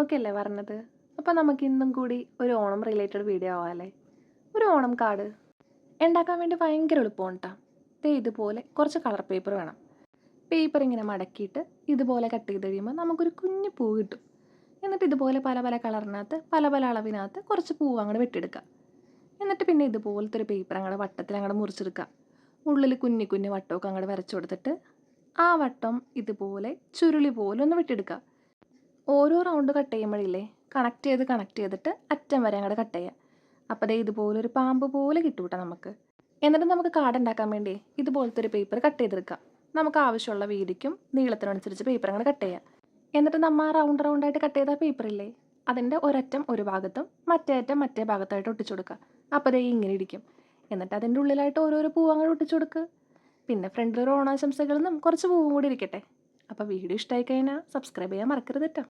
ഓണമൊക്കെയല്ലേ പറഞ്ഞത്. അപ്പോൾ നമുക്ക് ഇന്നും കൂടി ഒരു ഓണം റിലേറ്റഡ് വീഡിയോ ആവാമല്ലേ. ഒരു ഓണം കാർഡ് ഉണ്ടാക്കാൻ വേണ്ടി ഭയങ്കര എളുപ്പമാണ് കേട്ടോ. ഇതുപോലെ കുറച്ച് കളർ പേപ്പർ വേണം. പേപ്പർ ഇങ്ങനെ മടക്കിയിട്ട് ഇതുപോലെ കട്ട് ചെയ്ത് കഴിയുമ്പോൾ നമുക്കൊരു കുഞ്ഞു പൂ കിട്ടും. എന്നിട്ട് ഇതുപോലെ പല പല കളറിനകത്ത് പല പല അളവിനകത്ത് കുറച്ച് പൂവ് അങ്ങോട്ട് വെട്ടിയെടുക്കുക. എന്നിട്ട് പിന്നെ ഇതുപോലത്തെ ഒരു പേപ്പർ അങ്ങോട്ട് വട്ടത്തിൽ അങ്ങോട്ട് മുറിച്ചെടുക്കുക. ഉള്ളിൽ കുഞ്ഞു കുഞ്ഞു വട്ടമൊക്കെ അങ്ങോട്ട് വരച്ചു കൊടുത്തിട്ട് ആ വട്ടം ഇതുപോലെ ചുരുളി പോലെ ഒന്ന് വെട്ടിയെടുക്കുക. ഓരോ റൗണ്ട് കട്ട് ചെയ്യുമ്പോഴില്ലേ കണക്ട് ചെയ്തിട്ട് അറ്റം വരെ അങ്ങോട്ട് കട്ട് ചെയ്യുക. അപ്പോൾ ദേ ഇതുപോലൊരു പാമ്പ് പോലെ കിട്ടും കേട്ടോ നമുക്ക്. എന്നിട്ട് നമുക്ക് കാർഡ് ഉണ്ടാക്കാൻ വേണ്ടി ഇതുപോലത്തെ ഒരു പേപ്പർ കട്ട് ചെയ്തെടുക്കാം. നമുക്ക് ആവശ്യമുള്ള വീതിക്കും നീളത്തിനനുസരിച്ച് പേപ്പർ അങ്ങോട്ട് കട്ട് ചെയ്യാം. എന്നിട്ട് നമ്മൾ റൗണ്ട് റൗണ്ടായിട്ട് കട്ട് ചെയ്ത പേപ്പറില്ലേ അതിൻ്റെ ഒരറ്റം ഒരു ഭാഗത്തും മറ്റേ അറ്റം മറ്റേ ഭാഗത്തായിട്ട് ഒട്ടിച്ചു കൊടുക്കുക. അപ്പോൾ ദേ ഇങ്ങനെ ഇരിക്കും. എന്നിട്ട് അതിൻ്റെ ഉള്ളിലായിട്ട് ഓരോരോ പൂവ് അങ്ങോട്ട് ഒട്ടിച്ചു കൊടുക്കുക. പിന്നെ ഫ്രണ്ടിലൊരു ഓണാശംസകളെന്നും കുറച്ച് പൂവും കൂടി ഇരിക്കട്ടെ. അപ്പോൾ വീഡിയോ ഇഷ്ടമായി കഴിഞ്ഞാൽ സബ്സ്ക്രൈബ് ചെയ്യാൻ മറക്കരുത് കേട്ടോ.